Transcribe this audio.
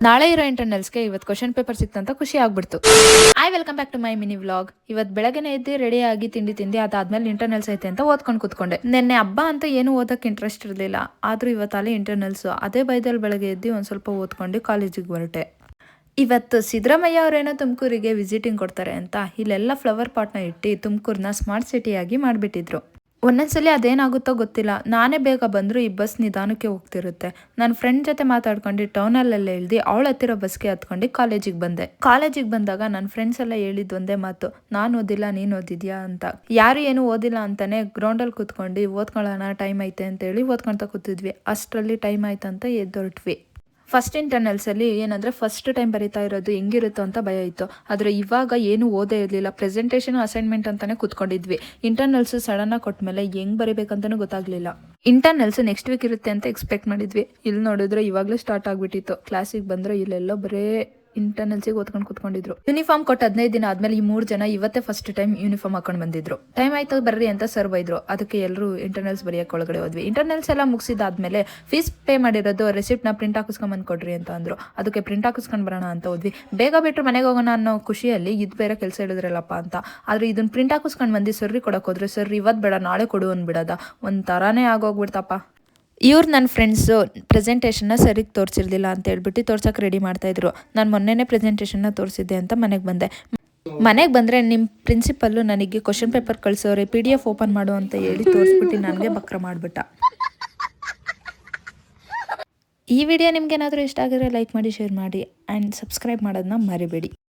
ನಾಳೆ ಇರೋ ಇಂಟರ್ನಲ್ಸ್ಗೆ ಇವತ್ತು ಕ್ವಶನ್ ಪೇಪರ್ ಸಿಕ್ತಂತ ಖುಷಿ ಆಗ್ಬಿಡ್ತು. Welcome back to my mini vlog. ಇವತ್ತು ಬೆಳಗ್ಗೆನೇ ಎದ್ದು ರೆಡಿ ಆಗಿ ತಿಂಡಿ ಅದಾದ್ಮೇಲೆ ಇಂಟರ್ನಲ್ಸ್ ಐತೆ ಅಂತ ಓದ್ಕೊಂಡು ಕೂತ್ಕೊಂಡೆ. ನಿನ್ನೆ ಹಬ್ಬ ಅಂತ ಏನು ಓದಕ್ಕೆ ಇಂಟ್ರೆಸ್ಟ್ ಇರಲಿಲ್ಲ, ಆದ್ರೂ ಇವತ್ತಲ್ಲಿ ಇಂಟರ್ನಲ್ಸ್. ಅದೇ ಭಯದಲ್ಲಿ ಬೆಳಗ್ಗೆ ಎದ್ದು ಒಂದು ಸ್ವಲ್ಪ ಓದ್ಕೊಂಡು ಕಾಲೇಜಿಗೆ ಹೊರಟೆ. ಇವತ್ತು ಸಿದ್ದರಾಮಯ್ಯ ಅವರೇನೋ ತುಮಕೂರಿಗೆ ವಿಸಿಟಿಂಗ್ ಕೊಡ್ತಾರೆ ಅಂತ ಇಲ್ಲೆಲ್ಲ ಫ್ಲವರ್ ಪಾಟ್ನ ಇಟ್ಟು ತುಮಕೂರನ್ನ ಸ್ಮಾರ್ಟ್ ಸಿಟಿಯಾಗಿ ಮಾಡಿಬಿಟ್ಟಿದ್ರು. ಒಂದೊಂದ್ಸಲಿ ಅದೇನಾಗುತ್ತೋ ಗೊತ್ತಿಲ್ಲ, ನಾನೇ ಬೇಗ ಬಂದರೂ ಈ ಬಸ್ ನಿಧಾನಕ್ಕೆ ಹೋಗ್ತಿರುತ್ತೆ. ನನ್ನ ಫ್ರೆಂಡ್ ಜೊತೆ ಮಾತಾಡ್ಕೊಂಡು ಟೌನಲ್ಲೆಲ್ಲ ಇಳ್ದು ಅವಳ ಹತ್ತಿರ ಬಸ್ಗೆ ಹತ್ಕೊಂಡು ಕಾಲೇಜಿಗೆ ಬಂದೆ. ಕಾಲೇಜಿಗೆ ಬಂದಾಗ ನನ್ನ ಫ್ರೆಂಡ್ಸ್ ಎಲ್ಲ ಹೇಳಿದ್ದು ಒಂದೇ ಮಾತು, ನಾನು ಓದಿಲ್ಲ ನೀನು ಓದಿದ್ಯಾ ಅಂತ. ಯಾರು ಏನು ಓದಿಲ್ಲ ಅಂತಾನೆ ಗ್ರೌಂಡಲ್ಲಿ ಕೂತ್ಕೊಂಡು ಓದ್ಕೊಳ್ಳೋಣ ಟೈಮ್ ಐತೆ ಅಂತೇಳಿ ಓದ್ಕೊಳ್ತಾ ಕೂತಿದ್ವಿ. ಅಷ್ಟರಲ್ಲಿ ಟೈಮ್ ಆಯ್ತಂತ ಎದ್ದೊರಟ್ವಿ. ಫಸ್ಟ್ ಇಂಟರ್ನಲ್ಸಲ್ಲಿ ಏನಂದರೆ ಫಸ್ಟ್ ಟೈಮ್ ಬರೀತಾ ಇರೋದು ಹೆಂಗಿರುತ್ತೋ ಅಂತ ಭಯ ಇತ್ತು. ಆದರೆ ಇವಾಗ ಏನು ಓದೇ ಇರಲಿಲ್ಲ, ಪ್ರೆಸೆಂಟೇಷನ್ ಅಸೈನ್ಮೆಂಟ್ ಅಂತಲೇ ಕೂತ್ಕೊಂಡಿದ್ವಿ. ಇಂಟರ್ನಲ್ಸು ಸಡನ್ನಾಗಿ ಕೊಟ್ಮೇಲೆ ಹೆಂಗೆ ಬರೀಬೇಕಂತನೂ ಗೊತ್ತಾಗಲಿಲ್ಲ. ಇಂಟರ್ನಲ್ಸು ನೆಕ್ಸ್ಟ್ ವೀಕ್ ಇರುತ್ತೆ ಅಂತ ಎಕ್ಸ್ಪೆಕ್ಟ್ ಮಾಡಿದ್ವಿ. ಇಲ್ಲಿ ನೋಡಿದ್ರೆ ಇವಾಗಲೇ ಸ್ಟಾರ್ಟ್ ಆಗಿಬಿಟ್ಟಿತ್ತು. ಕ್ಲಾಸಿಗೆ ಬಂದರೆ ಇಲ್ಲೆಲ್ಲೋ ಬರೇ ಇಂಟರ್ನಲ್ಸಿಗೆ ಓದ್ಕೊಂಡು ಕೂತ್ಕೊಂಡಿದ್ರು. ಯೂನಿಫಾರ್ಮ್ ಕೊಟ್ಟು 15 ದಿನ ಆದ್ಮೇಲೆ ಈ 3 ಜನ ಇವತ್ತೇ ಫಸ್ಟ್ ಟೈಮ್ ಯೂನಿಫಾರ್ಮ್ ಹಾಕೊಂಡು ಬಂದಿದ್ರು. ಟೈಮ್ ಆಯ್ತು ಬರ್ರಿ ಅಂತ ಸರ್ ಬೈದ್ರು. ಅದಕ್ಕೆ ಎಲ್ಲರೂ ಇಂಟರ್ನಲ್ಸ್ ಬರೆಯಕ್ಕೆ ಒಳಗಡೆ ಹೋದ್ವಿ. ಇಂಟರ್ನಲ್ಸ್ ಎಲ್ಲ ಮುಗಿಸಿದಾದ್ಮೇಲೆ ಫೀಸ್ ಪೇ ಮಾಡಿರೋದು ರೆಸಿಪ್ಟ್ನ ಪ್ರಿಂಟ್ ಹಾಕಿಸ್ಕೊಂಡ್ ಕೊಡ್ರಿ ಅಂತ ಅಂದ್ರು. ಅದಕ್ಕೆ ಪ್ರಿಂಟ್ ಹಾಕಿಸ್ಕೊಂಡು ಬರೋಣ ಅಂತ ಹೋದ್ವಿ. ಬೇಗ ಬಿಟ್ಟರು ಮನೆಗೆ ಹೋಗೋಣ ಅನ್ನೋ ಖುಷಿಯಲ್ಲಿ ಇದು ಬೇರೆ ಕೆಲಸ ಹೇಳಿದ್ರಲ್ಲಪ್ಪ ಅಂತ. ಆದ್ರೆ ಇದನ್ನ ಪ್ರಿಂಟ್ ಹಾಕಿಸ್ಕೊಂಡು ಬಂದು ಸರ್ರಿ ಕೊಡಕ್ಕೆ ಹೋದ್ರೆ ಸರ್ ಇವತ್ತು ಬೇಡ ನಾಳೆ ಕೊಡು ಅಂದ್ಬಿಡೋದ. ಒಂಥರಾನೇ ಆಗೋಗ್ಬಿಡ್ತಪ್ಪ. ಇವ್ರು ನನ್ನ ಫ್ರೆಂಡ್ಸು ಪ್ರೆಸೆಂಟೇಷನ್ನ ಸರಿಗೆ ತೋರಿಸಿರ್ಲಿಲ್ಲ ಅಂತ ಹೇಳ್ಬಿಟ್ಟು ತೋರ್ಸೋಕೆ ರೆಡಿ ಮಾಡ್ತಾಯಿದ್ರು. ನಾನು ಮೊನ್ನೆನೇ ಪ್ರೆಸೆಂಟೇಷನ್ನ ತೋರಿಸಿದ್ದೆ ಅಂತ ಮನೆಗೆ ಬಂದೆ. ಮನೆಗೆ ಬಂದರೆ ನಿಮ್ಮ ಪ್ರಿನ್ಸಿಪಲ್ಲು ನನಗೆ ಕ್ವಶನ್ ಪೇಪರ್ ಕಳಿಸೋರೆ PDF ಓಪನ್ ಮಾಡು ಅಂತ ಹೇಳಿ ತೋರಿಸ್ಬಿಟ್ಟು ನನಗೆ ಬಕ್ರ ಮಾಡಿಬಿಟ್ಟ. ಈ ವಿಡಿಯೋ ನಿಮ್ಗೇನಾದರೂ ಇಷ್ಟ ಆಗಿದ್ರೆ ಲೈಕ್ ಮಾಡಿ, ಶೇರ್ ಮಾಡಿ ಆ್ಯಂಡ್ ಸಬ್ಸ್ಕ್ರೈಬ್ ಮಾಡೋದನ್ನ ಮರಿಬೇಡಿ.